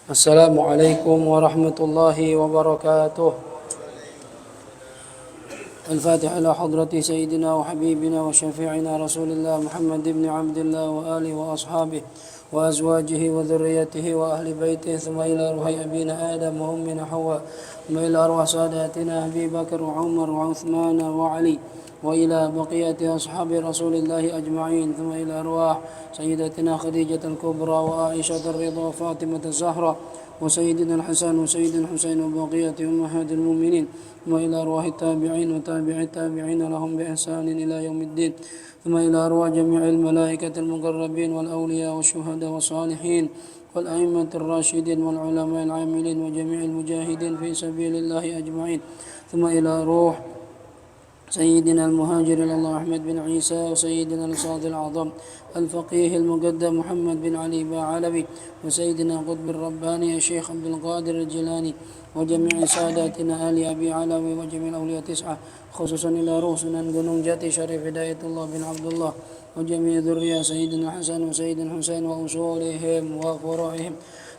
السلام عليكم ورحمة الله وبركاته. الفاتحة إلى حضرة سيدنا وحبيبنا وشفيعنا رسول الله محمد بن عبد الله وآله وأصحابه وأزواجه وذريته وأهل بيته، ثم إلى روح أبينا آدم وأمنا حواء، ثم إلى أرواح ساداتنا أبي بكر وعمر وعثمان وعلي، وإلى بقية أصحاب رسول الله أجمعين، ثم إلى أرواح سيدتنا خديجة الكبرى وعائشة الرضا وفاطمة الزهرة وسيدنا الحسن وسيدنا الحسين وبقية أمهات المؤمنين، ثم إلى أرواح التابعين وتابع التابعين لهم بإحسان إلى يوم الدين، ثم إلى أرواح جميع الملائكة المقربين والأولياء والشهداء والصالحين والأئمة الراشدين والعلماء العاملين وجميع المجاهدين في سبيل الله أجمعين، ثم إلى روح سيدنا المهاجر إلى الله أحمد بن عيسى وسيدنا الأستاذ الأعظم الفقيه المقدم محمد بن علي باعلبي وسيدنا قطب الرباني الشيخ عبد القادر الجيلاني وجميع ساداتنا آل أبي علوي وجميع الأولياء 9، خصوصا إلى روح سنن gunung Jati شريف هداية الله بن عبد الله وجميع ذرية سيدنا الحسن وسيدنا الحسين وأصولهم وفروعهم،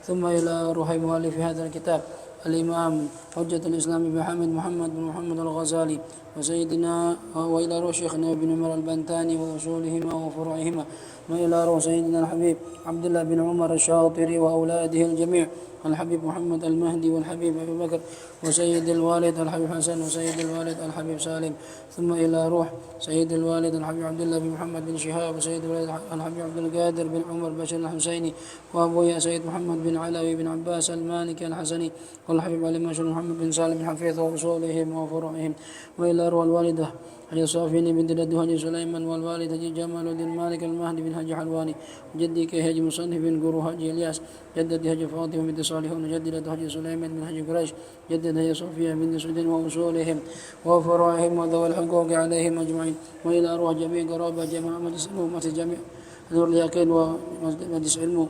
ثم إلى روح مؤلف هذا الكتاب الإمام حجة الإسلام بحمد محمد بن محمد الغزالي وسيدنا، وإلى روح شيخنا ابن عمر البنتاني وأصولهما وفروعهما، وإلى روح سيدنا الحبيب عبد الله بن عمر الشاطري وأولاده الجميع، الحبيب محمد المهدي والحبيب أبي بكر وسيد الوالد الحبيب حسن وسيد الوالد الحبيب سالم، ثم إلى روح سيد الوالد الحبيب عبد الله بن محمد بن شهاب وسيد الوالد الحبيب عبد القادر بن عمر بشر الحسيني وأبويا سيد محمد بن علوي بن عباس المالكي الحسني والحبيب علي مشهور محمد بن سالم بن حفيظ وأصولهم وفروعهم، وإلى روح الوالدة حجي صافيني بنت ددو حجي سليمان والوالد حجي جمال الدين مالك المهدي بن حجي حلواني وجدي كي حجي مصنف بن قرو حجي الياس، جدتي حجي فاطمة بنت صالحون وجدت حجي سليمان بن حجي قريش، جدت حجي صوفيا بنت سدين وأصولهم وفروعهم وذوي الحقوق عليهم أجمعين، وإلى أرواح جميع قرابة جماعة مجلس الأمة جميع نور اليقين ومجلس علم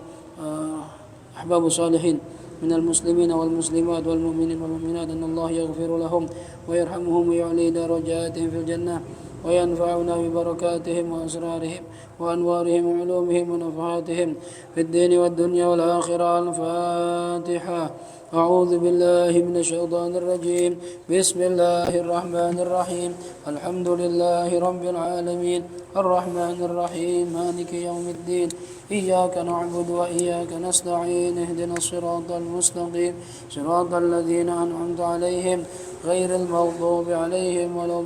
أحباب الصالحين من المسلمين والمسلمات والمؤمنين والمؤمنات أن الله يغفر لهم ويرحمهم ويعلي درجاتهم في الجنة وينفعنا ببركاتهم وأسرارهم وأنوارهم وعلومهم ونفحاتهم في الدين والدنيا والآخرة. الفاتحة. أعوذ بالله من الشيطان الرجيم. بسم الله الرحمن الرحيم. الحمد لله رب العالمين الرحمن الرحيم مالك يوم الدين، إياك نعبد وإياك نستعين، اهدنا الصراط المستقيم صراط الذين أنعمت عليهم غير المغضوب عليهم ولا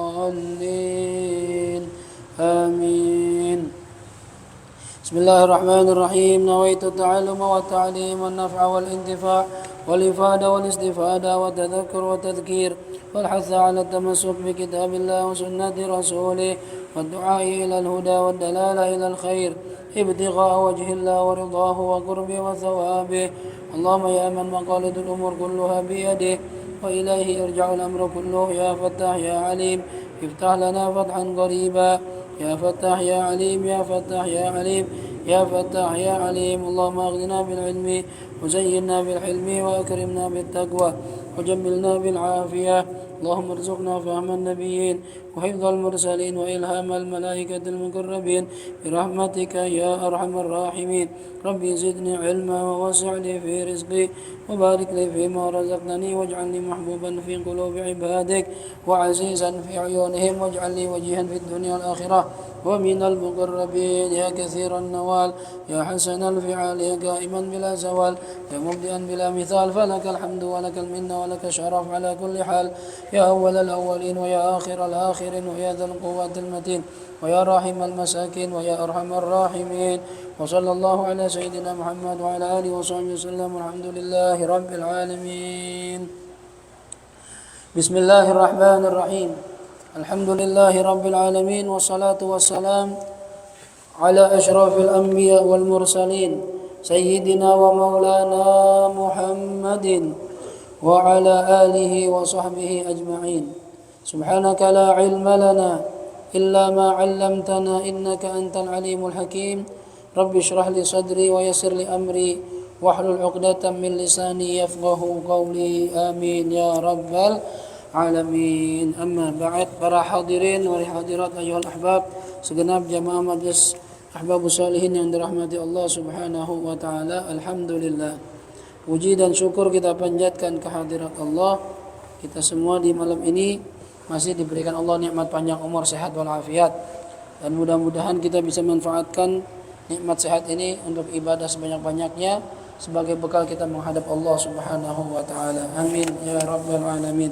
الضالين، آمين. بسم الله الرحمن الرحيم. نويت التعلم والتعليم والنفع والانتفاع والإفادة والاستفادة والتذكر والتذكير والحث على التمسك بكتاب الله وسنة رسوله والدعاء إلى الهدى والدلالة إلى الخير ابتغاء وجه الله ورضاه وقربه وثوابه. اللهم يا من مقاليد الأمور كلها بيده وإليه يرجع الأمر كله، يا فتاح يا عليم افتح لنا فتحا قريبا، يا فتاح يا عليم يا فتاح يا عليم يا فتاح يا عليم. اللهم أغننا بالعلم وزينا بالحلم وأكرمنا بالتقوى وجملنا بالعافية. اللهم ارزقنا فهم النبيين وحفظ المرسلين وإلهام الملائكة المقربين برحمتك يا أرحم الراحمين. ربي زدني علما ووسع لي في رزقي وبارك لي فيما رزقتني واجعلني محبوبا في قلوب عبادك وعزيزا في عيونهم واجعلني وجيها في الدنيا والآخرة ومن المقربين. يا كثير النوال يا حسن الفعال يا قائما بلا زوال يا مبدئا بلا مثال، فلك الحمد ولك المنة ولك الشرف على كل حال، يا أول الأولين ويا آخر الآخرين ويا ذا القوة المتين ويا راحم المساكين ويا أرحم الراحمين. وصلى الله على سيدنا محمد وعلى آله وصحبه وسلم، والحمد لله رب العالمين. بسم الله الرحمن الرحيم. الحمد لله رب العالمين والصلاة والسلام على أشرف الأنبياء والمرسلين سيدنا ومولانا محمد وعلى آله وصحبه أجمعين. سبحانك لا علم لنا إلا ما علمتنا إنك أنت العليم الحكيم. رب اشرح لي صدري ويسر لي أمري واحلل عقدة من لساني يفقه قولي، آمين يا رب العالمين. أما بعد. Para hadirin wa hadirat ayuhal ahbab, segenap jamaah majlis Ahbabus salihin yang dirahmati Allah Subhanahu wa taala, alhamdulillah. Puji dan syukur kita panjatkan kehadirat Allah. Kita semua di malam ini masih diberikan Allah nikmat panjang umur, sehat walafiat. Dan mudah-mudahan kita bisa manfaatkan nikmat sehat ini untuk ibadah sebanyak-banyaknya sebagai bekal kita menghadap Allah Subhanahu wa taala. Amin ya rabbal alamin.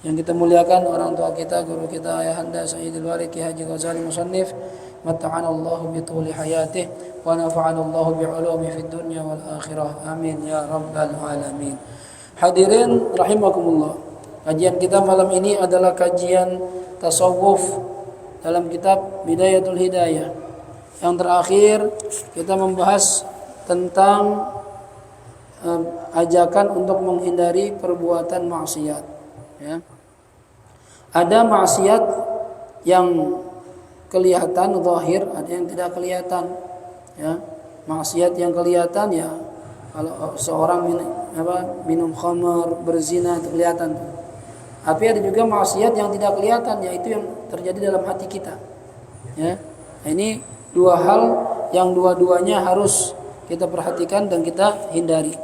Yang kita muliakan orang tua kita, guru kita, Ayahanda Sayyidul Warid Ki Haji Ghazali Musannif, matta'ana Allah bi tuli hayatih wa nafa'ana Allah bi ulumi fid dunya wal akhirah. Amin ya rabbal alamin. Hadirin rahimakumullah. Kajian kita malam ini adalah kajian tasawuf dalam kitab Bidayatul Hidayah. Yang terakhir kita membahas tentang ajakan untuk menghindari perbuatan maksiat. Ya. Ada maksiat yang kelihatan zahir, ada yang tidak kelihatan. Ya. Maksiat yang kelihatan ya kalau seorang minum khamar, berzina itu kelihatan. Tapi ada juga maksiat yang tidak kelihatan, yaitu yang terjadi dalam hati kita. Ya. Nah, ini dua hal yang dua-duanya harus kita perhatikan dan kita hindari.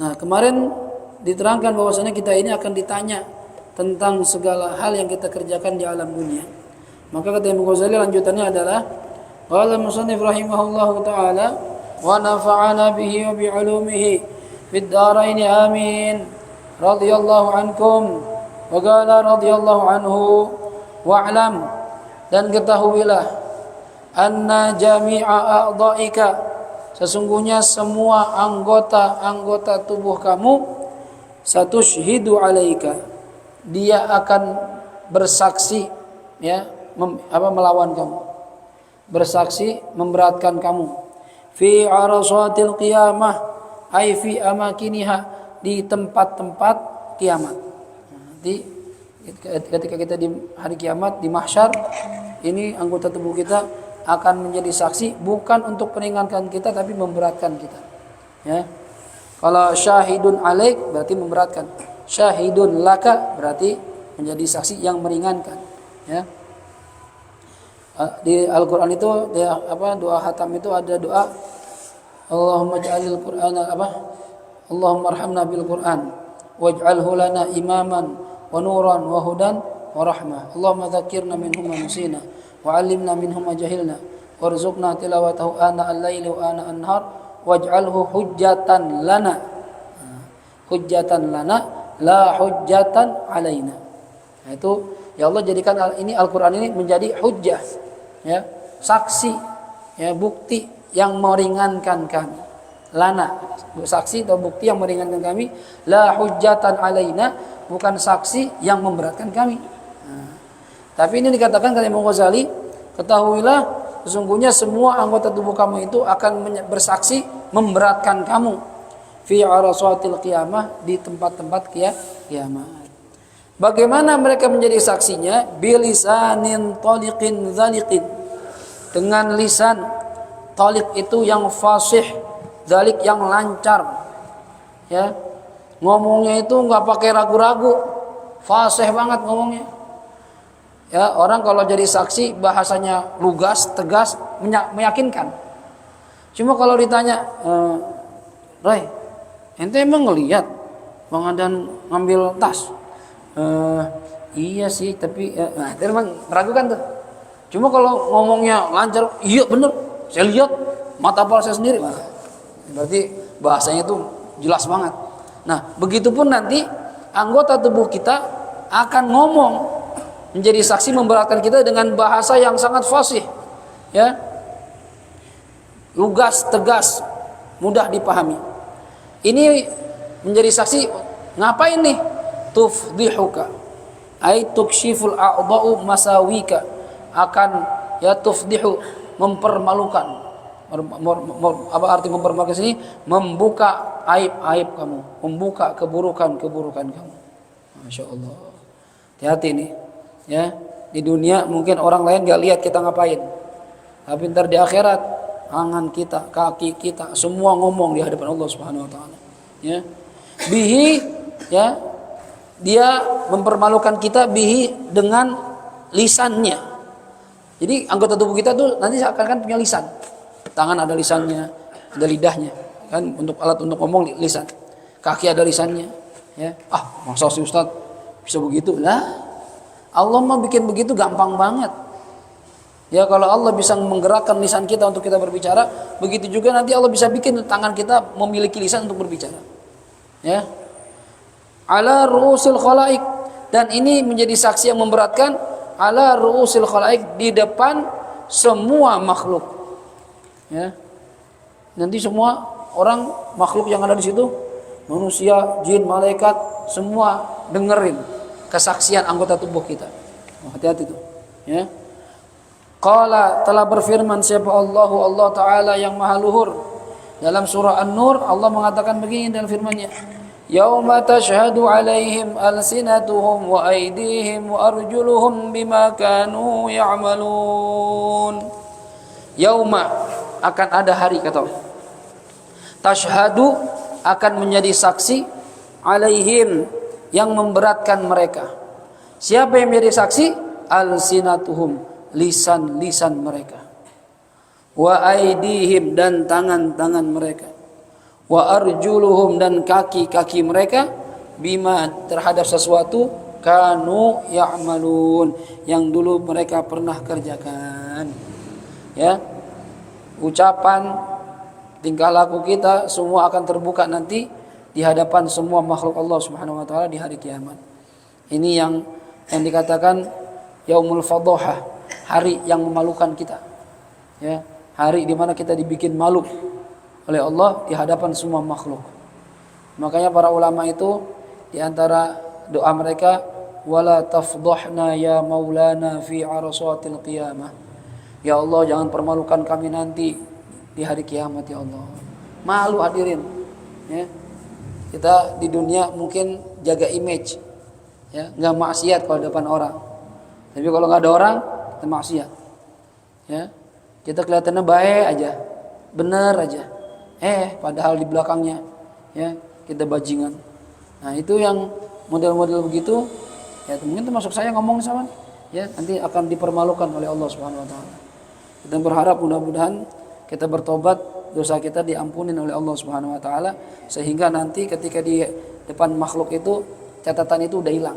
Nah, kemarin diterangkan bahwasanya kita ini akan ditanya tentang segala hal yang kita kerjakan di alam dunia. Maka kata Imam Ghazali lanjutannya adalah qala musannif rahimahullahu taala wa nafa'ana bihi wa bi 'ulumihi fid dharain amin radhiyallahu ankum wa qala radhiyallahu anhu wa'lam, dan ketahuilah anna jami'a a'dha'ika, sesungguhnya semua anggota tubuh kamu, satushhidu alaika, dia akan bersaksi, ya, melawan kamu, bersaksi memberatkan kamu. Fi arasatil qiyamah, ay fi amakiniha, di tempat-tempat kiamat. Nanti ketika kita di hari kiamat di mahsyar, ini anggota tubuh kita akan menjadi saksi, bukan untuk meringankan kita tapi memberatkan kita. Ya. Kalau syahidun alaik berarti memberatkan. Syahidun laka berarti menjadi saksi yang meringankan. Ya. Di Al-Qur'an itu doa khatam itu ada doa Allahumma ja'alil Qur'ana Allahumma arhamna bil Qur'an waj'alhu lana imaman wa nuran wa hudan wa rahmah. Allahumma dzakkirna minhu ma nusina wa 'allimna minhu ma jahilna warzuqna tilawatahu ana al-laili wa ana an-nahar waj'alhu hujjatan lana la hujjatan alaina. Nah, itu ya Allah jadikan ini Al-Qur'an ini menjadi hujjah, ya, saksi, ya, bukti yang meringankan kami. Lana, saksi atau bukti yang meringankan kami, la hujjatan alaina, bukan saksi yang memberatkan kami. Nah, tapi ini dikatakan oleh Imam Ghazali, ketahuilah sesungguhnya semua anggota tubuh kamu itu akan bersaksi memberatkan kamu. Fi arasatil qiyamah, di tempat-tempat kiamat. Bagaimana mereka menjadi saksinya? Bilisanin taliqin dzaliqin, dengan lisan taliq itu yang fasih, dzalik yang lancar. Ya. Ngomongnya itu enggak pakai ragu-ragu, fasih banget ngomongnya. Ya, orang kalau jadi saksi bahasanya lugas, tegas, meyakinkan. Cuma kalau ditanya, Roy, ente emang ngelihat Bang Adan ngambil tas? Iya sih, tapi nah, itu emang meragukan tuh. Cuma kalau ngomongnya lancar, iya bener, saya lihat mata kepala saya sendiri. Nah, berarti bahasanya itu jelas banget. Nah, begitupun nanti anggota tubuh kita akan ngomong, menjadi saksi memberatkan kita dengan bahasa yang sangat fasih, ya, lugas, tegas, mudah dipahami. Ini menjadi saksi ngapain nih? Tufdihuka, ay tukshiful a'dha'u masawika, akan ya tufdihu, mempermalukan. Apa arti mempermalukan sini? Membuka aib-aib kamu, membuka keburukan-keburukan kamu. Masya Allah. Hati-hati nih. Ya, di dunia mungkin orang lain gak lihat kita ngapain, tapi ntar di akhirat tangan kita, kaki kita, semua ngomong di hadapan Allah Subhanahu Wa Taala. Ya, bihi, ya, dia mempermalukan kita bihi dengan lisannya, Jadi anggota tubuh kita tuh nanti seakan-akan punya lisan. Tangan ada lisannya, ada lidahnya, kan untuk alat untuk ngomong lisan. Kaki ada lisannya, ya. Masa sih Ustaz bisa begitu? Lah, Allah mah bikin begitu gampang banget. Ya kalau Allah bisa menggerakkan lisan kita untuk kita berbicara, begitu juga nanti Allah bisa bikin tangan kita memiliki lisan untuk berbicara. Ya. Ala ru'usil khalaik, dan ini menjadi saksi yang memberatkan, ala ru'usil khalaik, di depan semua makhluk. Ya. Nanti semua orang makhluk yang ada di situ, manusia, jin, malaikat, semua dengerin kesaksian anggota tubuh kita. Hati-hati tuh, ya. Qala, telah berfirman siapa Allah Ta'ala yang maha luhur. Dalam surah An-Nur Allah mengatakan begini dalam firman-Nya, yauma tashhadu alaihim alsinatuhum wa aydihim wa arjuluhum bima kanu ya'malun. Yauma, akan ada hari, kata Allah, tashhadu, akan menjadi saksi, alaihim, yang memberatkan mereka. Siapa yang menjadi saksi? Alsinatuhum, lisan-lisan mereka. Wa aydihim, dan tangan-tangan mereka. Wa arjuluhum, dan kaki-kaki mereka, bima, terhadap sesuatu, kanu ya'malun, yang dulu mereka pernah kerjakan. Ya, ucapan, tingkah laku kita semua akan terbuka nanti di hadapan semua makhluk Allah Subhanahu wa taala di hari kiamat. Ini yang dikatakan yaumul fadhahah, hari yang memalukan kita. Ya, hari di mana kita dibikin malu oleh Allah di hadapan semua makhluk. Makanya para ulama itu di antara doa mereka, wala tafdhahna ya maulana fi arasatil qiyamah. Ya Allah, jangan permalukan kami nanti di hari kiamat, ya Allah. Malu hadirin, ya. Kita di dunia mungkin jaga image, ya, nggak maksiat kalau depan orang. Tapi kalau nggak ada orang, kita maksiat, ya. Kita kelihatannya baik aja, benar aja, padahal di belakangnya, ya, kita bajingan. Nah itu yang model-model begitu, ya mungkin termasuk saya ngomong sama, ya, nanti akan dipermalukan oleh Allah Subhanahu Wa Taala. Kita berharap mudah-mudahan kita bertobat, dosa kita diampunin oleh Allah Subhanahu Wa Taala, sehingga nanti ketika di depan makhluk itu catatan itu udah hilang.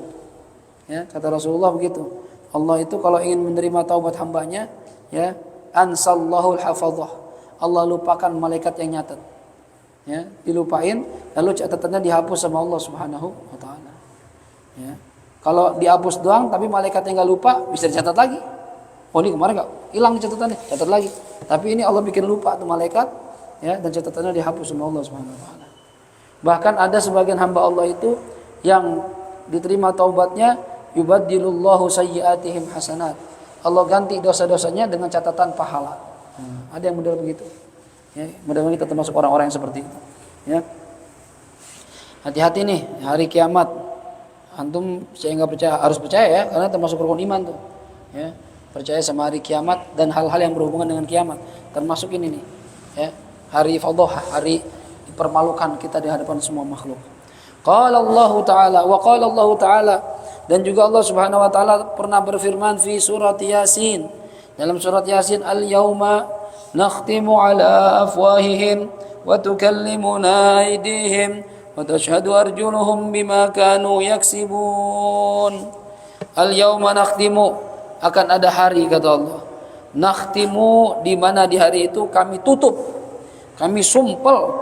Ya, kata Rasulullah begitu. Allah itu kalau ingin menerima taubat hambanya, ya, ansallahul hafadhah. Allah lupakan malaikat yang nyatat. Ya, dilupain, lalu catatannya dihapus sama Allah Subhanahu Wa Taala. Ya. Kalau dihapus doang, tapi malaikatnya nggak lupa, bisa dicatat lagi. Oh ini kemarin nggak hilang catatannya, catat lagi. Tapi ini Allah bikin lupa tuh malaikat, ya, dan catatannya dihapus sama Allah Subhanahu Wa Taala. Bahkan ada sebagian hamba Allah itu yang diterima taubatnya, yubaddilullahu sayyiatihim hasanat. Allah ganti dosa-dosanya dengan catatan pahala. Ada yang model begitu. Ya, mudah-mudahan kita termasuk orang-orang yang seperti itu. Ya. Hati-hati nih hari kiamat. Antum saya nggak percaya, harus percaya ya, karena termasuk rukun iman tuh. Ya. Percaya sama hari kiamat dan hal-hal yang berhubungan dengan kiamat, termasuk ini nih, ya, hari fadhahah, hari dipermalukan kita di hadapan semua makhluk. Qala Allah Ta'ala, wa qala Allah Ta'ala, dan juga Allah Subhanahu Wa Ta'ala pernah berfirman fi surat Yasin, dalam surat Yasin, al-yauma nakhtimu ala afwahihim wa tukallimuna aydihim wa tashhadu arjuluhum bima kanu yaksibun. Al-yauma nakhtimu, akan ada hari, kata Allah, nakhtimu, di mana di hari itu kami tutup, kami sumpel,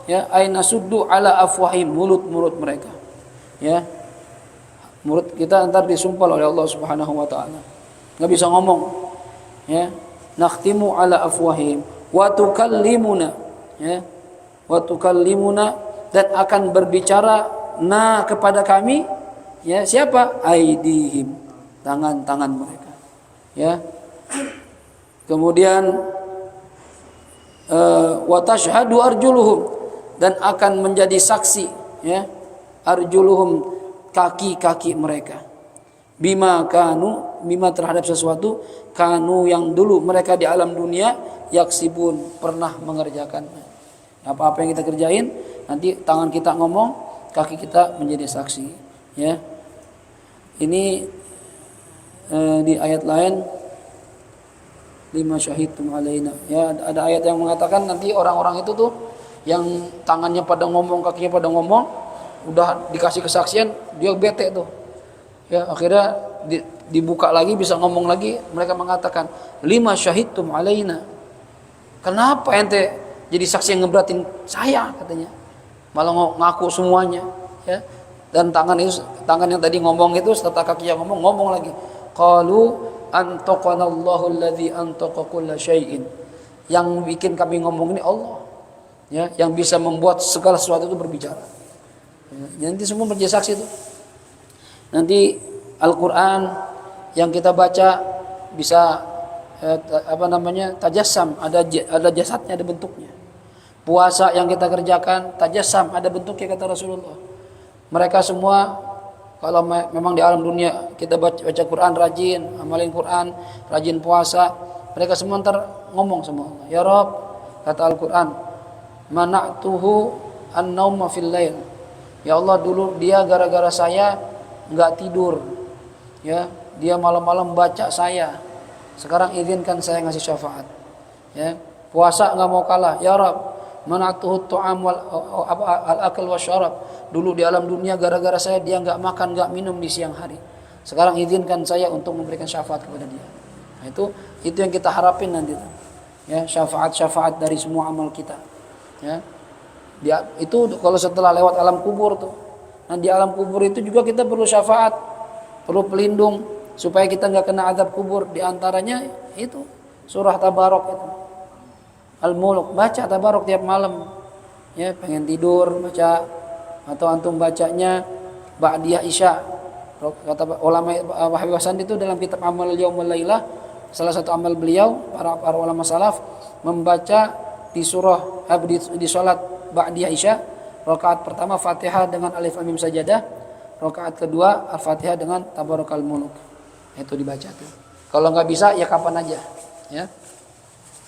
ya, aina suddu ala afwahim, mulut-mulut mereka, ya, mulut kita ntar disumpel oleh Allah Subhanahu Wa Taala, nggak bisa ngomong, ya, nakhtimu ala afwahim wa tukallimuna, ya, wa tukallimuna, dan akan berbicara kepada kami, ya, siapa? Aidihim, tangan-tangan mereka, ya. Kemudian wa tashhadu arjuluhum, dan akan menjadi saksi, ya, arjuluhum, kaki-kaki mereka, bima kanu, bima terhadap sesuatu, kanu yang dulu mereka di alam dunia, yaksibun, pernah mengerjakannya. Apa-apa yang kita kerjain, nanti tangan kita ngomong, kaki kita menjadi saksi, ya. Ini di ayat lain lima syahidtum alaina. Ya, ada ayat yang mengatakan nanti orang-orang itu tuh yang tangannya pada ngomong, kakinya pada ngomong, udah dikasih kesaksian, dia bete tuh. Ya, akhirnya dibuka lagi, bisa ngomong lagi, mereka mengatakan, lima syahidtum alaina. Kenapa ente jadi saksi yang ngeberatin saya, katanya. Malah ngaku semuanya, ya. Dan tangan yang tadi ngomong itu, serta kaki yang ngomong lagi. Qalu antaqanallahu alladzi antaqa kulla syai'in. Yang bikin kami ngomong ini Allah. Ya, yang bisa membuat segala sesuatu itu berbicara. Ya, nanti semua menjadi saksi itu. Nanti Al-Qur'an yang kita baca bisa tajassam, ada jasadnya, ada bentuknya. Puasa yang kita kerjakan tajassam, ada bentuknya, kata Rasulullah. Mereka semua kalau memang di alam dunia kita baca Quran rajin, amalin Quran, rajin puasa, mereka semua ntar ngomong sama Allah. Ya Rabb, kata Al-Quran, mana'tuhu an-nauma fil lail. Ya Allah, dulu dia gara-gara saya enggak tidur. Ya, dia malam-malam baca saya. Sekarang izinkan saya ngasih syafaat. Ya, puasa enggak mau kalah. Ya Rabb, mana'tuhu at-ta'am wal al-akl wasyarab. Dulu di alam dunia gara-gara saya dia enggak makan, enggak minum di siang hari. Sekarang izinkan saya untuk memberikan syafaat kepada dia. Nah, itu yang kita harapin nanti. Ya, syafaat dari semua amal kita. Ya. Itu kalau setelah lewat alam kubur tuh. Nah, di alam kubur itu juga kita perlu syafaat, perlu pelindung supaya kita enggak kena azab kubur. Di antaranya itu surah Tabarok itu. Al-Mulk, baca Tabarok tiap malam. Ya, pengen tidur baca, atau antum bacanya ba'diyah isya. Kata ulama Habib Hasan itu dalam kitab Amal Yaum wal Lailah, salah satu amal beliau para ulama salaf membaca di surah di salat ba'diyah isya, rakaat pertama Fatihah dengan alif lam mim sajadah, rakaat kedua Al-Fatihah dengan Tabarakal Mulk. Itu dibaca tuh. Kalau nggak bisa ya kapan aja, ya.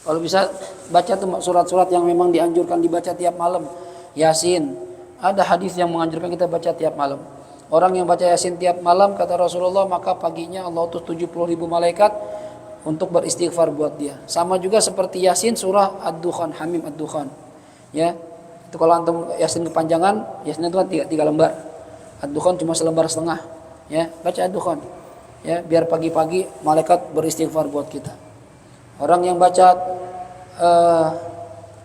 Kalau bisa baca tuh surat-surat yang memang dianjurkan dibaca tiap malam. Yasin. Ada hadis yang menganjurkan kita baca tiap malam. Orang yang baca Yasin tiap malam, kata Rasulullah, maka paginya Allah utus 70.000 malaikat untuk beristighfar buat dia. Sama juga seperti Yasin surah Ad-Dukhan, Hamim Ad-Dukhan. Ya. Itu kalau antum Yasin kepanjangan, Yasin itu kan 3 lembar. Ad-Dukhan cuma selembar setengah. Ya, baca Ad-Dukhan. Ya, biar pagi-pagi malaikat beristighfar buat kita. Orang yang baca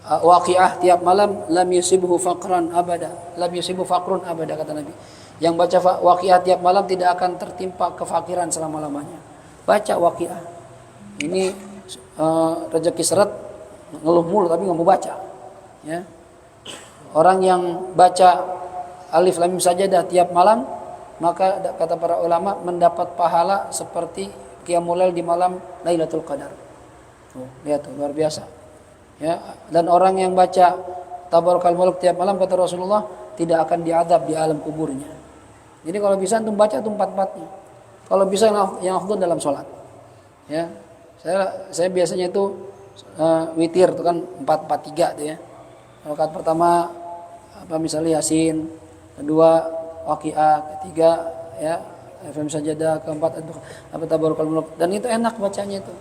Waqiah tiap malam, lam yusibhu faqran abada. Lam yusibhu faqrun abada, kata Nabi. Yang baca Waqiah tiap malam tidak akan tertimpa kefakiran selama-lamanya. Baca Waqiah. Ini rezeki seret, ngeluh mulu tapi nggak mau baca. Ya. Orang yang baca Alif Lam Mim Sajadah tiap malam, maka kata para ulama mendapat pahala seperti qiyamul lail di malam Lailatul Qadar. Tuh, lihat tuh, luar biasa. Ya, dan orang yang baca Tabarakal Mulk tiap malam, kata Rasulullah, tidak akan diadab di alam kuburnya. Jadi kalau bisa antum baca tuh 4-4-nya. Kalau bisa yang afdal dalam sholat. Ya. Saya biasanya itu witir itu kan 4-4-3 tuh ya. Rakaat pertama misalnya Yasin, kedua Waqiah, ketiga ya FM Sajadah, keempat Tabarakal Mulk. Dan itu enak bacanya itu.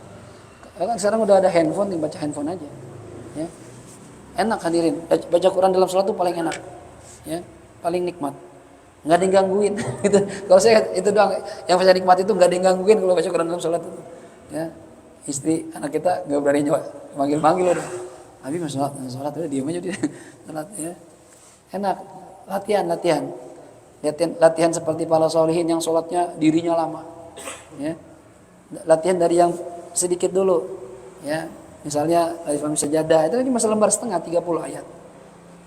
Kan sekarang udah ada handphone, tinggal baca handphone aja. Ya. Enak hadirin, baca Quran dalam sholat itu paling enak, ya, paling nikmat, nggak ada yang gangguin. Gitu. Kalau saya itu doang, yang saya nikmat itu nggak ada yang gangguin kalau baca Quran dalam sholat itu. Ya, istri, anak kita nggak berani manggil udah. Habis mas sholat udah diam aja dia. Sholat, ya. Enak, latihan seperti para sholihin yang sholatnya dirinya lama. Ya. Latihan dari yang sedikit dulu, ya. Misalnya Alif Lam Mim Sajadah itu cuma selembar setengah, 30 ayat.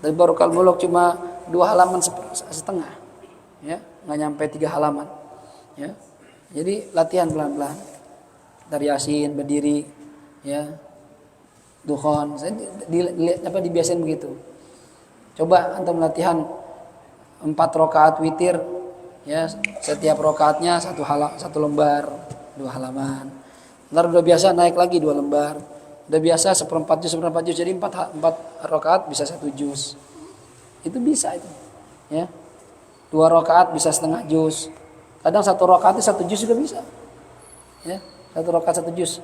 Dari Tabarakal Mulk cuma 2 halaman setengah. Ya, enggak nyampe 3 halaman. Ya. Jadi latihan pelan-pelan. Dari Yasin berdiri, ya. Dukhan, saya dibiasain begitu. Coba antum latihan 4 rakaat witir, ya, setiap rakaatnya 1 lembar, 2 halaman. Ntar udah biasa naik lagi 2 lembar. Udah biasa seperempat juz, jadi 4 rakaat bisa 1 juz. Itu bisa itu. Ya. 2 rakaat bisa setengah juz. Kadang 1 rakaat 1 juz juga bisa. Ya. 1 rakaat 1 juz.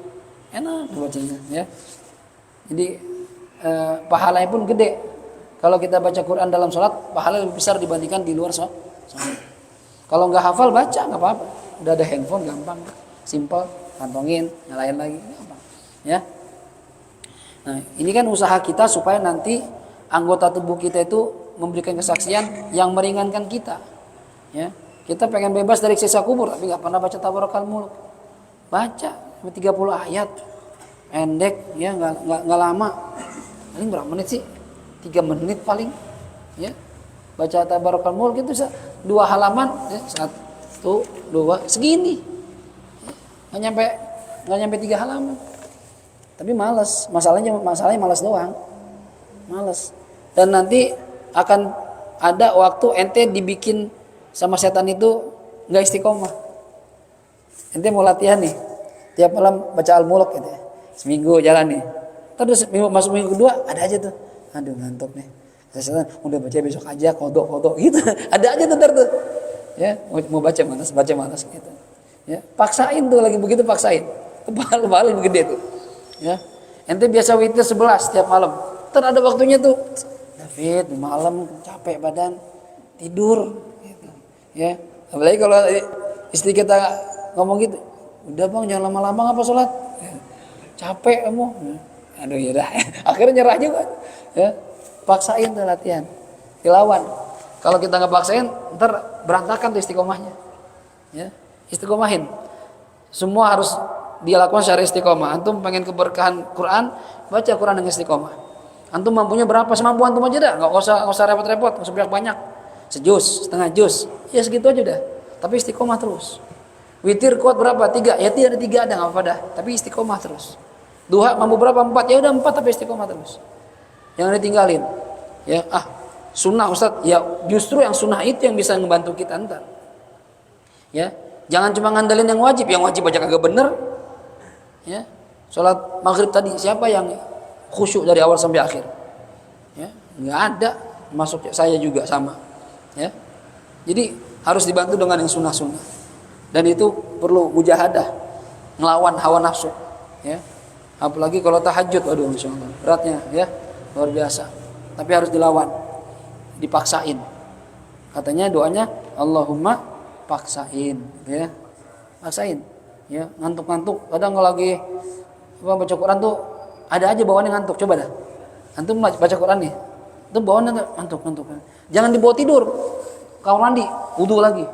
enak bacanya ya. Jadi pahalanya pun gede. Kalau kita baca Quran dalam sholat, pahala lebih besar dibandingkan di luar sholat. Kalau nggak hafal baca nggak apa-apa. Udah ada handphone gampang, simple, kantongin, nyalain lagi, gampang. Ya. Nah, ini kan usaha kita supaya nanti anggota tubuh kita itu memberikan kesaksian yang meringankan kita. Ya. Kita pengen bebas dari siksa kubur, tapi nggak pernah baca Tabarakal Mulk. Baca 30 ayat, pendek, ya nggak lama. Paling berapa menit sih? 3 menit paling. Ya. Baca Tabarakal Mulk itu 2 halaman, ya. 1, 2, segini. Ya. Nggak nyampe 3 halaman. Tapi malas, masalahnya malas doang, malas. Dan nanti akan ada waktu ente dibikin sama setan itu nggak istiqomah. Ente mau latihan nih, tiap malam baca Al-Mulk gitu ya. Seminggu jalan nih. Terus masuk minggu kedua ada aja tuh, aduh ngantuk nih. Setan udah baca besok aja, kodok gitu. Ada aja tuh tuh. Ya mau baca malas gitu. Ya paksain tuh lagi begitu paksain. Pahala lebih gede tuh. Ya, ente biasa witir 11 setiap malam. Ntar ada waktunya tuh, David malam capek badan tidur. Gitu. Ya, apalagi kalau istri kita ngomong gitu, udah bang jangan lama-lama ngapa sholat, ya, capek kamu. Aduh ya dah, akhirnya nyerah juga. Ya, paksain tuh latihan, dilawan. Kalau kita nggak paksain, ntar berantakan tuh istiqomahnya. Ya, istiqomahin. Semua harus dia lakukan secara istiqomah. Antum pengen keberkahan Quran, baca Quran dengan istiqomah. Antum mampunya berapa? Semampu antum aja dah, nggak usah repot-repot, nggak usah banyak. Sejus, setengah jus, ya segitu aja dah. Tapi istiqomah terus. Witir kuat berapa? 3, ya tidak ada 3 ada nggak apa-apa dah. Tapi istiqomah terus. Duha mampu berapa? 4, ya udah 4 tapi istiqomah terus. Jangan ditinggalin. Ya sunnah Ustaz, ya justru yang sunnah itu yang bisa membantu kita ntar. Ya, jangan cuma ngandelin yang wajib baca kagak bener. Ya, sholat maghrib tadi siapa yang khusyuk dari awal sampai akhir? Ya, nggak ada. Masuk saya juga sama. Ya, jadi harus dibantu dengan yang sunnah-sunnah. Dan itu perlu mujahadah, ngelawan hawa nafsu. Ya, apalagi kalau tahajud, aduh masya Allah, beratnya, ya luar biasa. Tapi harus dilawan, dipaksain. Katanya doanya Allahumma paksain, ya, paksain. Ya, ngantuk-ngantuk. Kadang kalau lagi baca Quran tuh ada aja bawaannya ngantuk. Coba dah. Antum baca Quran nih. Itu bawaannya ngantuk. Jangan dibawa tidur. Kamar mandi, wudu lagi.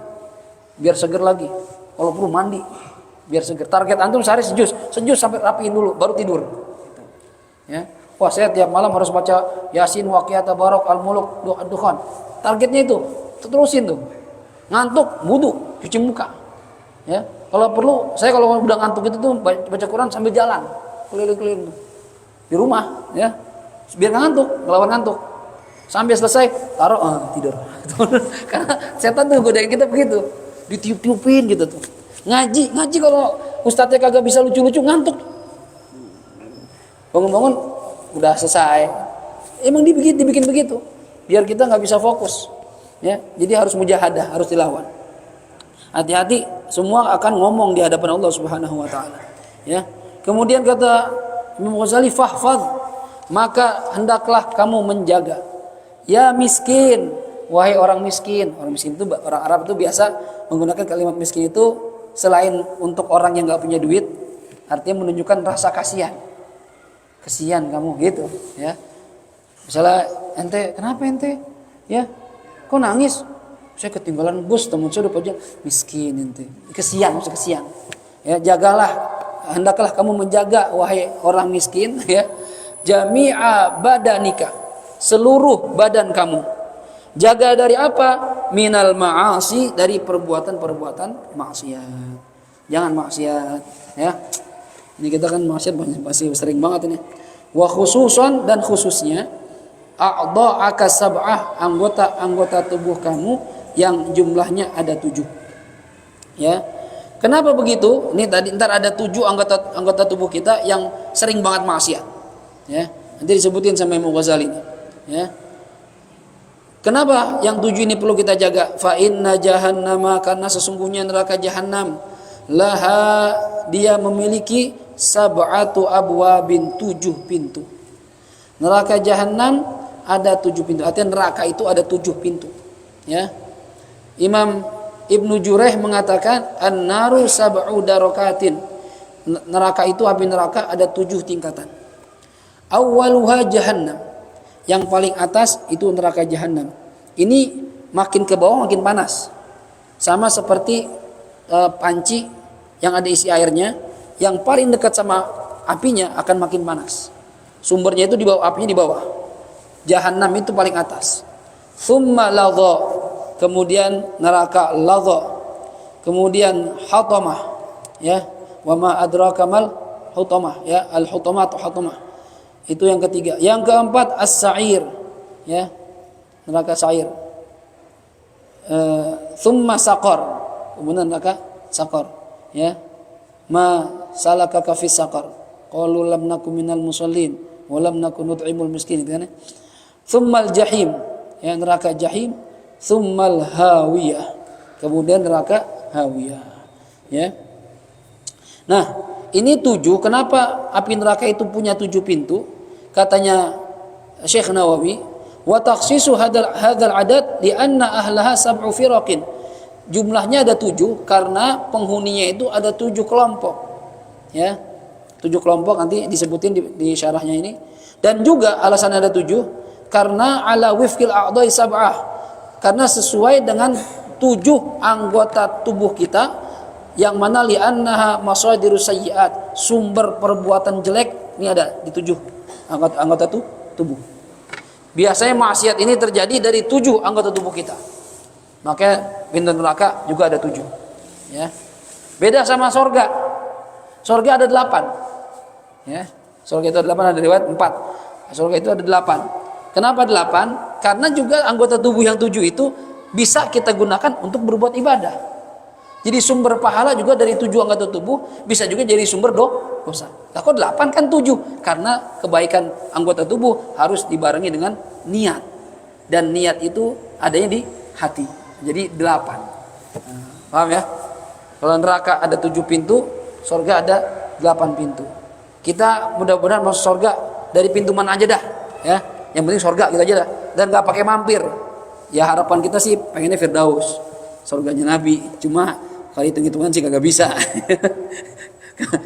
Biar seger lagi. Kalau perlu mandi, biar seger. Target antum sehari sejus sampai rapiin dulu baru tidur. Ya. Wah, saya tiap malam harus baca Yasin, Waqiah, Tabarak, Al-Mulk, Dukhan. Targetnya itu. Terusin tuh. Ngantuk, wudu, cuci muka. Ya. Kalau perlu, saya kalau udah ngantuk itu tuh baca Quran sambil jalan, keliling-keliling di rumah, ya, biar nggak ngantuk, ngelawan ngantuk. Sampai selesai, taruh, tidur. Karena setan tuh godain kita begitu, ditiup-tiupin gitu tuh. Ngaji kalau ustadznya kagak bisa lucu-lucu ngantuk. Bangun-bangun udah selesai. Emang dibikin begitu, biar kita nggak bisa fokus. Ya, jadi harus mujahadah, harus dilawan. Hati-hati, semua akan ngomong di hadapan Allah Subhanahu wa taala. Ya. Kemudian kata Imam Ghazali, fahfadz, maka hendaklah kamu menjaga. Ya miskin, wahai orang miskin. Orang miskin itu, orang Arab itu biasa menggunakan kalimat miskin itu selain untuk orang yang enggak punya duit, artinya menunjukkan rasa kasihan. Kasihan kamu gitu, ya. Misalnya ente, kenapa ente? Ya. Kok nangis? Saya ketinggalan bus, teman saya udah pajak, miskin ente. Kesian. Ya, jagalah, hendaklah kamu menjaga wahai orang miskin, ya. Jami'a badanika, seluruh badan kamu. Jaga dari apa? Minal ma'asi, dari perbuatan-perbuatan maksiat. Jangan maksiat, ya. Ini kita kan maksiat masih sering banget ini. Wa khususan, dan khususnya a'dha'aka sab'ah, anggota tubuh kamu yang jumlahnya ada 7. Ya. Kenapa begitu? Ini tadi ntar ada 7 anggota tubuh kita yang sering banget maksiat. Ya. Nanti disebutin sama Imam Ghazali. Ya. Kenapa yang 7 ini perlu kita jaga? Fa inna jahannama, karena sesungguhnya neraka jahanam laha, dia memiliki sab'atu abwabin, 7 pintu. Neraka jahanam ada 7 pintu. Artinya neraka itu ada 7 pintu. Ya. Imam Ibnu Jurayh mengatakan an-naru sab'u darakatin. Neraka itu, api neraka ada 7 tingkatan. Awwaluha jahannam. Yang paling atas itu neraka jahanam. Ini makin ke bawah makin panas. Sama seperti panci yang ada isi airnya, yang paling dekat sama apinya akan makin panas. Sumbernya itu di bawah, apinya di bawah. Jahannam itu paling atas. Thumma ladha, kemudian neraka ladha. Kemudian hatamah, ya. Wa ma adraka mal hutamah, ya, al-hutamah atau hatamah. Itu yang ketiga. Yang keempat as-sa'ir, ya. Neraka sa'ir. Thumma saqar, kemudian neraka saqar, ya. Ma salakaka fis saqar? Qalu lam nakum minal musallin wa lam nakun nut'imul miskin, gitu kan. Thummal jahim, ya, neraka jahim. Thummal hawiyah, kemudian neraka hawiyah, ya. Nah, ini 7. Kenapa api neraka itu punya 7 pintu? Katanya Syekh Nawawi, wa takhsisu hadzal adad li anna ahlaha sab'u firaqin. Jumlahnya ada 7 karena penghuninya itu ada 7 kelompok. Ya. 7 kelompok nanti disebutin di syarahnya ini. Dan juga alasan ada 7 karena ala wifqil a'dha'i sab'ah. Karena sesuai dengan 7 anggota tubuh kita, yang mana li'annaha masadirus sayyi'at, sumber perbuatan jelek ini ada di 7 anggota tubuh. Biasanya maksiat ini terjadi dari 7 anggota tubuh kita. Makanya pintu neraka juga ada 7. Ya. Beda sama sorga. Sorga ada 8. Ya. Sorga itu ada 8, ada riwayat 4. Sorga itu ada 8. Kenapa 8? Karena juga anggota tubuh yang 7 itu bisa kita gunakan untuk berbuat ibadah. Jadi sumber pahala juga dari 7 anggota tubuh, bisa juga jadi sumber dosa. Nah, kok 8 kan 7? Karena kebaikan anggota tubuh harus dibarengi dengan niat. Dan niat itu adanya di hati. Jadi 8. Paham ya? Kalau neraka ada 7 pintu, surga ada 8 pintu. Kita mudah-mudahan masuk surga dari pintu mana aja dah, ya. Yang penting surga gitu aja dah, dan nggak pakai mampir. Ya harapan kita sih pengennya Firdaus, surganya Nabi. Cuma kalau hitung-hitungan sih kagak bisa.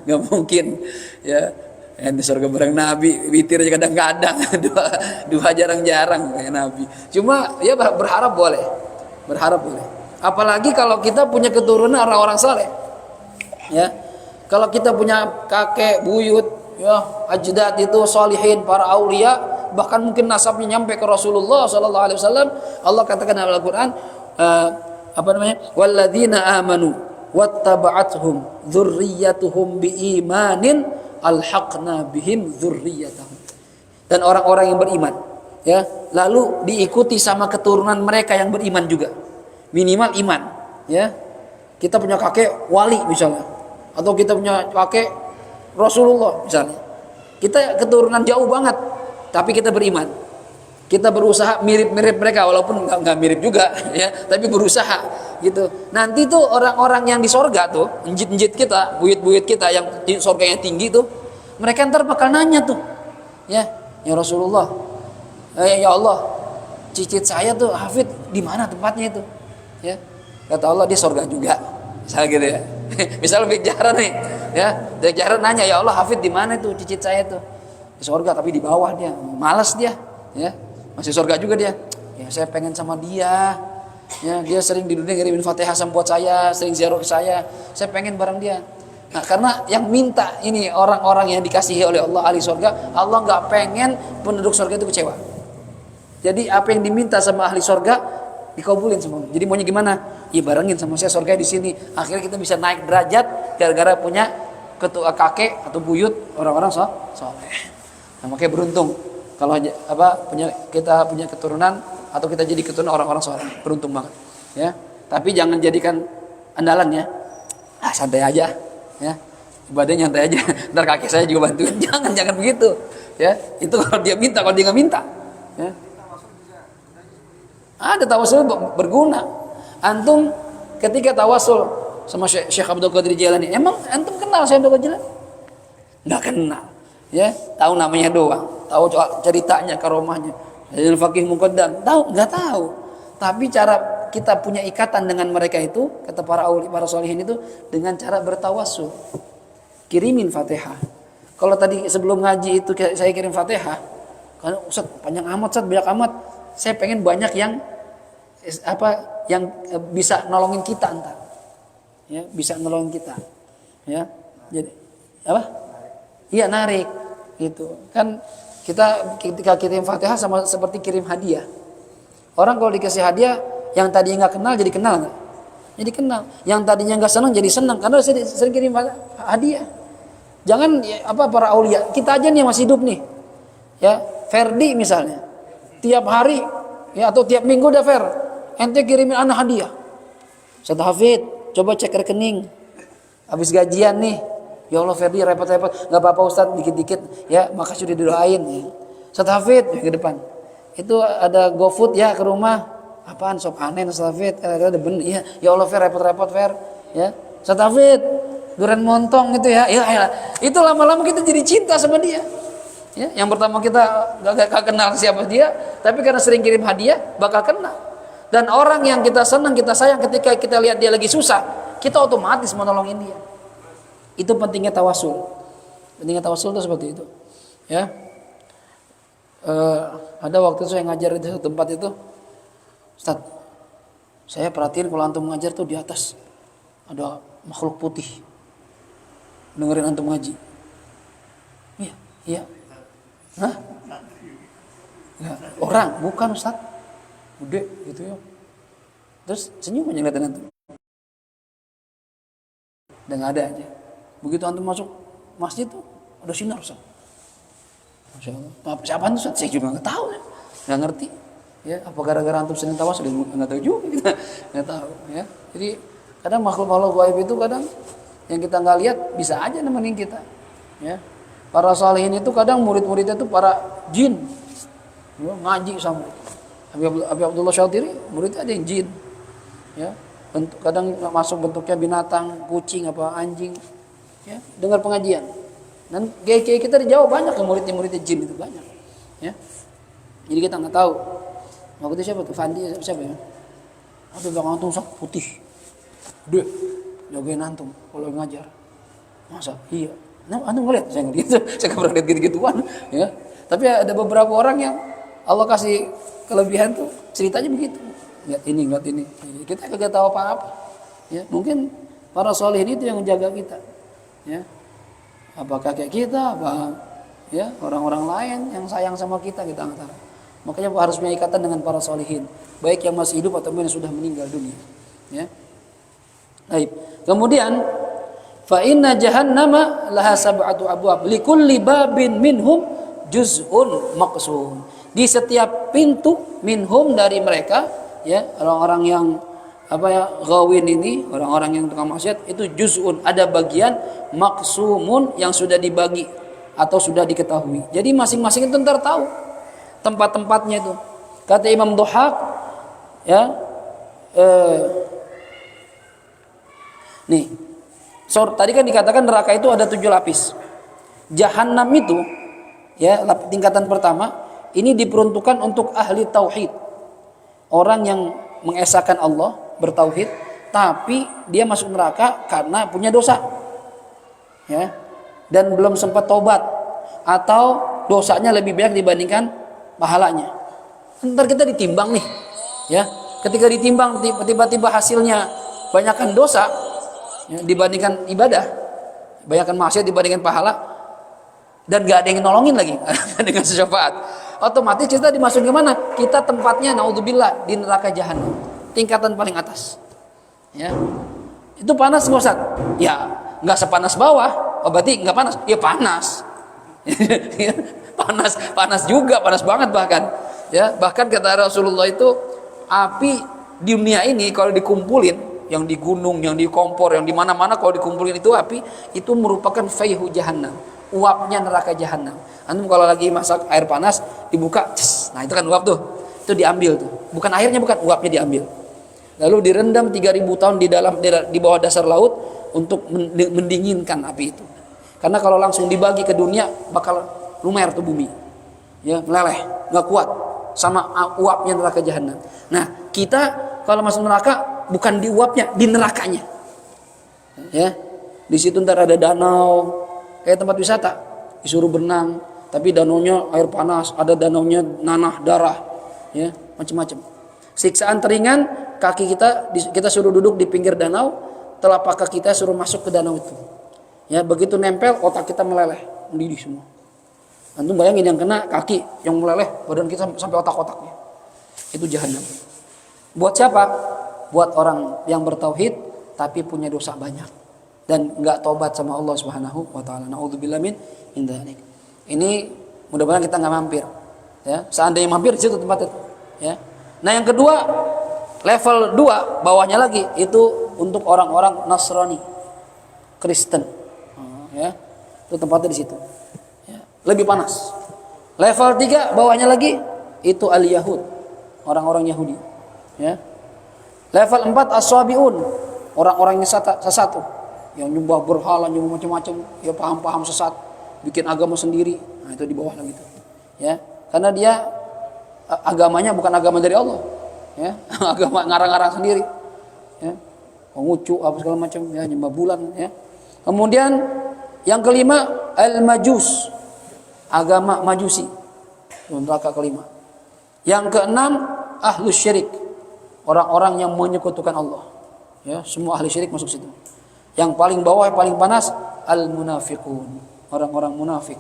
Nggak mungkin, ya. Di surga bareng Nabi, witir aja kadang-kadang, dua jarang-jarang kayak Nabi. Cuma ya berharap boleh. Apalagi kalau kita punya keturunan orang-orang saleh. Ya. Kalau kita punya kakek, buyut, ya, ajdad itu salihin, para aulia, bahkan mungkin nasabnya nyampe ke Rasulullah sallallahu alaihi wasallam. Allah katakan dalam Al-Qur'an, walladzina amanu wattaba'athum dzurriyyatuhum biimanin alhaqna bihim dzurriyyatahum. Dan orang-orang yang beriman, ya, lalu diikuti sama keturunan mereka yang beriman juga. Minimal iman, ya. Kita punya kakek wali misalnya, atau kita punya kakek Rasulullah misalnya. Kita keturunan jauh banget, tapi kita beriman. Kita berusaha mirip-mirip mereka, walaupun nggak mirip juga, ya, tapi berusaha gitu. Nanti tuh orang-orang yang di sorga tuh, njit-njit kita, buyut-buyut kita yang di sorga yang tinggi tuh, mereka ntar bakal nanya tuh, ya Rasulullah, ya Allah, cicit saya tuh Hafid di mana tempatnya itu, ya. Kata Allah, dia sorga juga, misalnya gitu ya. Misal Bik Jahran nih, ya, Bik Jahran nanya, ya Allah, Hafid di mana tuh cicit saya tuh? Di sorga tapi di bawah dia, malas dia, ya. Masih surga juga dia. Ya saya pengen sama dia. Ya, dia sering di dunia ngirimin Fatihah buat saya, sering ziarah ke saya. Saya pengen bareng dia. Nah, karena yang minta ini orang-orang yang dikasihi oleh Allah ahli surga, Allah nggak pengen penduduk surga itu kecewa. Jadi apa yang diminta sama ahli surga dikabulin semua. Jadi maunya gimana? Ya barengin sama saya surga di sini. Akhirnya kita bisa naik derajat gara-gara punya ketua kakek atau buyut orang-orang soleh. Nah, makanya beruntung. Kalau kita punya keturunan atau kita jadi keturunan orang-orang soleh, beruntung banget, ya. Tapi jangan jadikan andalan, ya. Santai aja, ya. Ibadahnya santai aja. Ntar kakek saya juga bantuin. Jangan begitu, ya. Itu kalau dia minta, kalau dia nggak minta, ya. Ada tawasul berguna. Antum ketika tawasul sama Syekh Abdul Qadir Jailani, emang antum kenal Syekh Abdul Qadir Jailani? nggak kenal. Ya, tahu namanya doang, tahu ceritanya, karomahnya. Jadi Faqih Muqaddam, nggak tahu. Tapi cara kita punya ikatan dengan mereka itu, kata para solihin itu, dengan cara bertawassul. Kirimin Fatihah. Kalau tadi sebelum ngaji itu saya kirim Fatihah, karena Ustaz panjang amat, Ustaz banyak amat. Saya pengen banyak yang bisa nolongin kita entar. Ya, bisa nolongin kita. Ya. Jadi apa? Iya, narik gitu. Kan kita ketika kirim Fatihah sama seperti kirim hadiah. Orang kalau dikasih hadiah, yang tadinya nggak kenal jadi kenal nggak? Jadi kenal. Yang tadinya nggak senang jadi senang karena sering kirim hadiah. Jangan para aulia, kita aja nih yang masih hidup nih. Ya, Ferdi misalnya. Tiap hari ya atau tiap minggu udah Fer, ente kirimin anak hadiah. Ustaz Hafid, coba cek rekening. Habis gajian nih. Ya Allah Ferdi repot-repot, enggak apa-apa Ustaz, dikit-dikit ya, makasih udah didoain. Ustaz Hafid ke depan. Itu ada GoFood ya ke rumah. Apaan sop aneh Ustaz Hafid? Ada bener ya. Ya Allah Fer repot-repot Fer, ya. Ustaz Hafid, durian montong gitu ya. Ya. Itu lama-lama kita jadi cinta sama dia. Ya, yang pertama kita gak kenal siapa dia, tapi karena sering kirim hadiah bakal kenal. Dan orang yang kita senang, kita sayang, ketika kita lihat dia lagi susah, kita otomatis menolongin dia. Itu pentingnya tawasul. Pentingnya tawasul itu seperti itu. Ya. Ada waktu saya ngajar di satu tempat itu, Ustaz, saya perhatiin kalau antum ngajar tuh di atas ada makhluk putih dengerin antum ngaji. Iya. Hah? Ya, orang, bukan Ustaz. Udah gitu ya. Terus senyum aja ngeliatin antum. Dan gak ada aja. Begitu antum masuk masjid tuh ada sinar Ustaz. Masya Allah. Siapa itu Ustaz? Saya juga gak tahu ya. Gak ngerti. Ya, apa gara-gara antum sering tawas sudah nggak tahu juga kita nggak tahu ya. Jadi kadang makhluk-makhluk gaib itu kadang yang kita nggak lihat bisa aja nemenin kita. Ya, para salihin itu kadang murid-muridnya itu para jin, ya, ngaji sama Habib Abdullah Syatiri muridnya ada yang jin. Ya, kadang masuk bentuknya binatang, kucing apa anjing. Ya, dengar pengajian. Dan kiai-kiai kita di Jawa banyak yang muridnya jin itu banyak. Ya, jadi kita nggak tahu. Waktu itu siapa tuh? Fandi siapa ya? Aduh belakang antum sak putih. Deh, jagain antum kalau ngajar. Masa? Iya. Nah, antum ngeliat? Saya ngeliat. Saya gak pernah lihat gitu-gituan. Ya. Tapi ada beberapa orang yang Allah kasih kelebihan tuh ceritanya begitu. Lihat ini. Kita kagak tahu apa-apa. Ya, mungkin para solihin itu yang menjaga kita. Ya. Apa kakek kita, apa ya orang-orang lain yang sayang sama kita nggak tahu. Makanya harus punya ikatan dengan para solihin, baik yang masih hidup ataupun yang sudah meninggal dunia. Ya. Baik. Kemudian, fa inna jahannama laha sab'atu abwab, likulli babin minhum juz'un maqsum. Di setiap pintu minhum dari mereka, ya orang-orang yang ghawin ini, orang-orang yang tukang maksiat itu juz'un, ada bagian maqsumun yang sudah dibagi atau sudah diketahui. Jadi masing-masing itu ntar tahu tempat-tempatnya itu. Kata Imam Dhahak, ya, nih, tadi kan dikatakan neraka itu ada 7 lapis. Jahannam itu, ya, tingkatan pertama, ini diperuntukkan untuk ahli tauhid, orang yang mengesahkan Allah, bertauhid, tapi dia masuk neraka karena punya dosa, ya, dan belum sempat tobat, atau dosanya lebih banyak dibandingkan pahalanya. Ntar kita ditimbang nih, ya. Ketika ditimbang tiba-tiba hasilnya banyakkan dosa, ya, dibandingkan ibadah, banyakkan maksiat dibandingkan pahala, dan gak ada yang nolongin lagi dengan syafaat. Otomatis kita dimasukin kemana? Kita tempatnya naudzubillah di neraka jahanam, tingkatan paling atas. Ya, itu panas nggak Ustaz? Ya, nggak sepanas bawah. Oh berarti nggak panas? Ya panas. panas juga, panas banget bahkan. Ya, bahkan kata Rasulullah itu api di dunia ini kalau dikumpulin, yang di gunung, yang di kompor, yang di mana-mana kalau dikumpulin itu api, itu merupakan fayhu jahannam, uapnya neraka jahanam. Antum kalau lagi masak air panas dibuka, nah itu kan uap tuh. Itu diambil tuh. Bukan airnya, bukan, uapnya diambil. Lalu direndam 3000 tahun di bawah dasar laut untuk mendinginkan api itu. Karena kalau langsung dibagi ke dunia bakal lumer tuh bumi. Ya, meleleh, nggak kuat sama uapnya neraka jahanam. Nah, kita kalau masuk neraka bukan di uapnya, di nerakanya. Ya. Di situ ntar ada danau kayak tempat wisata, disuruh berenang, tapi danaunya air panas, ada danaunya nanah darah, ya, macam-macam. Siksaan teringan, kaki kita suruh duduk di pinggir danau, telapak kaki kita suruh masuk ke danau itu. Ya, begitu nempel otak kita meleleh, mendidih semua. Antum bayangin yang kena kaki yang meleleh, badan kita sampai otak-otaknya. Itu jahanam. Buat siapa? Buat orang yang bertauhid tapi punya dosa banyak dan enggak tobat sama Allah Subhanahu wa taala. Nauzubillah min dzalik. Ini mudah-mudahan kita enggak mampir. Ya, seandainya mampir di situ tempat itu, ya. Nah, yang kedua, level 2 bawahnya lagi itu untuk orang-orang Nasrani, Kristen. Ya. Itu tempatnya di situ. Lebih panas. Level 3 bawahnya lagi itu al-Yahud, orang-orang Yahudi, ya. Level 4 as-Sabiun, orang-orang yang sesat, yang nyembah berhala, nyembah macam-macam, ya paham-paham sesat, bikin agama sendiri. Nah, itu di bawah lagi itu. Ya. Karena dia agamanya bukan agama dari Allah, ya. Agama ngarang-ngarang sendiri. Ya. Pengucu apa segala macam, ya, nyembah bulan, ya. Kemudian yang kelima al-Majus, agama Majusi, neraka kelima. Yang keenam ahlus syirik, orang-orang yang menyekutukan Allah. Ya, semua ahli syirik masuk situ. Yang paling bawah, yang paling panas al-munafiqun, orang-orang munafik.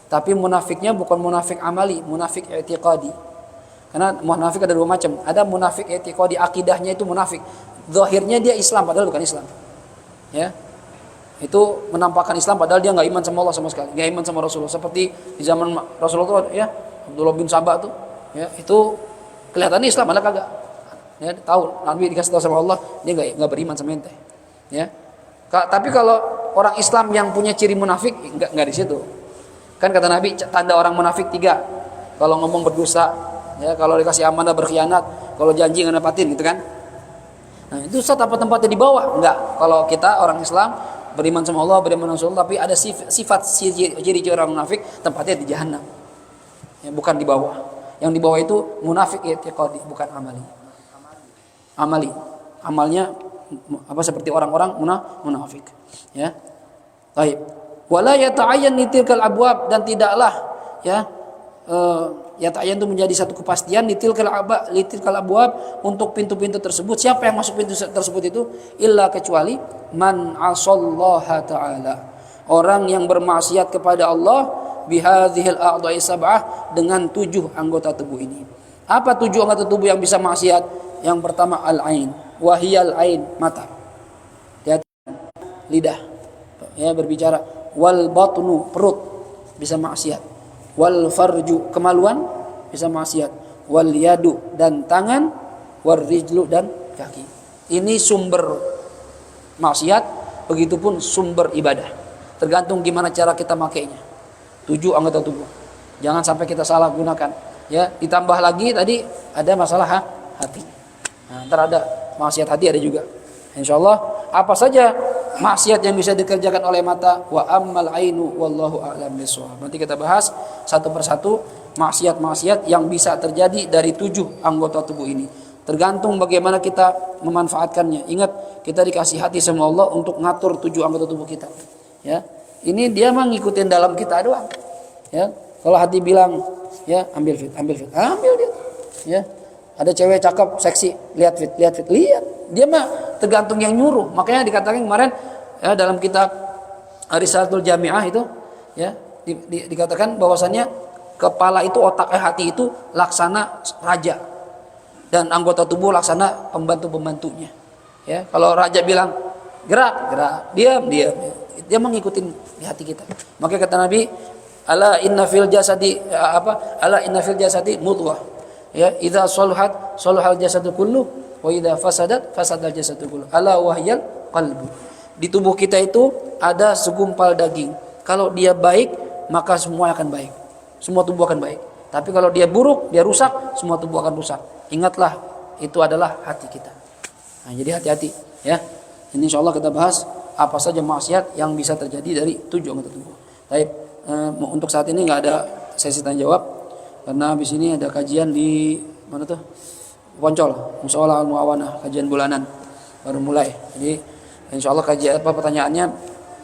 Tapi munafiknya bukan munafik amali, munafik i'tiqadi. Karena munafik ada dua macam. Ada munafik i'tiqadi, akidahnya itu munafik. Zahirnya dia Islam padahal bukan Islam. Ya. Itu menampakkan Islam padahal dia nggak iman sama Allah sama sekali, nggak iman sama Rasulullah. Seperti di zaman Rasulullah tuh, ya, Abdullah bin Sabah tuh, ya, itu kelihatannya Islam padahal kagak. Ya, tahu Nabi dikasih tahu sama Allah dia nggak beriman sama ente. Ya. Tapi kalau orang Islam yang punya ciri munafik nggak di situ. Kan kata Nabi tanda orang munafik 3. Kalau ngomong berdosa, ya, kalau dikasih amanah berkhianat, kalau janji nggak nepatin gitu kan. Nah, itu apa tempatnya di bawah? Enggak. Kalau kita orang Islam beriman sama Allah, beriman sama Rasul, tapi ada sifat ciri-ciri orang munafik, tempatnya di jahanam. Ya, bukan di bawah. Yang di bawah itu munafik i'tiqadi, bukan amali. Amali. Amalnya apa seperti orang-orang munafik. Ya. Baik. Wala yata'ayyan nitilkal abwab, dan tidaklah, ya, yata'ayyan itu menjadi satu kepastian nitilkal abwab untuk pintu-pintu tersebut. Siapa yang masuk pintu tersebut itu? Illa, kecuali man asallaha ta'ala, orang yang bermaksiat kepada Allah bihadhil a'dha'i sab'ah, dengan 7 anggota tubuh ini. Apa 7 anggota tubuh yang bisa maksiat? Yang pertama al-ain, wahiyal ain, mata. Lidah, ya, berbicara. Wal batnu, perut, bisa maksiat. Wal farju, kemaluan, bisa maksiat. Wal yadu, dan tangan. Wal rijlu, dan kaki. Ini sumber maksiat, begitupun sumber ibadah. Tergantung gimana cara kita makainya. 7 anggota tubuh. Jangan sampai kita salah gunakan. Ya, ditambah lagi tadi ada masalah hati. Nah, ntar ada maksiat hati ada juga. Insyaallah apa saja maksiat yang bisa dikerjakan oleh mata, wa ammal ainu wallahu a'lam bishawab. Nanti kita bahas satu persatu maksiat-maksiat yang bisa terjadi dari 7 anggota tubuh ini. Tergantung bagaimana kita memanfaatkannya. Ingat, kita dikasih hati sama Allah untuk ngatur 7 anggota tubuh kita. Ya. Ini dia mah ngikutin dalam kita doang. Ya. Kalau hati bilang, ya, ambil fit, ambil dia. Ya. Ada cewek cakep, seksi, lihat fit. Dia mah tergantung yang nyuruh. Makanya dikatakan kemarin, ya, dalam kitab Risalatul Jami'ah itu, ya, dikatakan bahwasannya kepala itu, otak hati itu laksana raja, dan anggota tubuh laksana pembantu-pembantunya. Ya, kalau raja bilang gerak, diam. Dia mengikuti di hati kita. Makanya kata Nabi, ala inna fil jasadi mudghah. Ya, idza saluhat saluhal jasadu kullu wa idza fasadat fasadal jasadu kullu. Ala wahyal qalbu. Di tubuh kita itu ada segumpal daging. Kalau dia baik, maka semua akan baik. Semua tubuh akan baik. Tapi kalau dia buruk, dia rusak, semua tubuh akan rusak. Ingatlah, itu adalah hati kita. Nah, jadi hati-hati, ya. Ini insyaallah kita bahas apa saja maksiat yang bisa terjadi dari 7 anggota tubuh. Baik, untuk saat ini nggak ada sesi tanya jawab karena habis ini ada kajian di mana tuh? Poncol, Mushola Al Muawanah, kajian bulanan baru mulai. Jadi insya Allah kajian pertanyaannya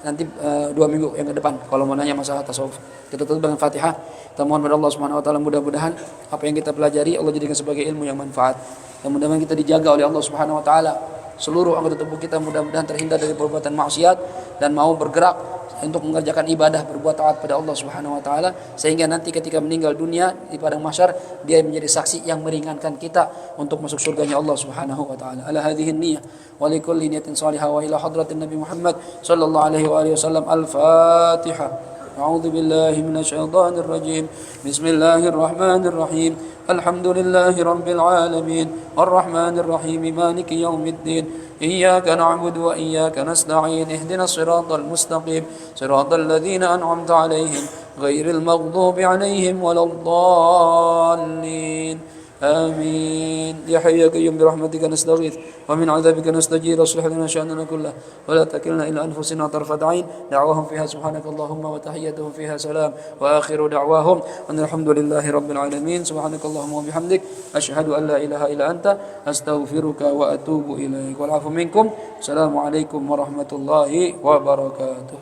nanti 2 minggu yang ke depan. Kalau mau nanya masalah tasawuf, kita tutup dengan Fatihah. Kita mohon pada Allah Subhanahu Wa Taala mudah-mudahan apa yang kita pelajari Allah jadikan sebagai ilmu yang manfaat. Dan mudah-mudahan kita dijaga oleh Allah Subhanahu Wa Taala. Seluruh anggota tubuh kita mudah-mudahan terhindar dari perbuatan maksiat dan mau bergerak untuk mengerjakan ibadah, berbuat taat pada Allah Subhanahu Wa Taala, sehingga nanti ketika meninggal dunia di padang mahsyar dia menjadi saksi yang meringankan kita untuk masuk surganya Allah Subhanahu Wa Taala. Ala hadhihi niyyah wa li kulli niyatin salihah wa ila hadratin Nabi Muhammad sallallahu alaihi wa alihi wasallam. Al-Fatihah. أعوذ بالله من الشيطان الرجيم بسم الله الرحمن الرحيم الحمد لله رب العالمين الرحمن الرحيم مالك يوم الدين إياك نعبد وإياك نستعين اهدنا الصراط المستقيم صراط الذين أنعمت عليهم غير المغضوب عليهم ولا الضالين آمين يا حي يا قيوم برحمتك نستغيث ومن عذابك نستجير اصلح لنا شأننا كله ولا تكلنا إلى أنفسنا طرفة عين دعواهم فيها سبحانك اللهم وتحيتهم فيها سلام وآخر دعواهم أن الحمد لله رب العالمين سبحانك اللهم وبحمدك أشهد أن لا إله إلا أنت أستغفرك وأتوب إليك والعفو منكم السلام عليكم ورحمة الله وبركاته.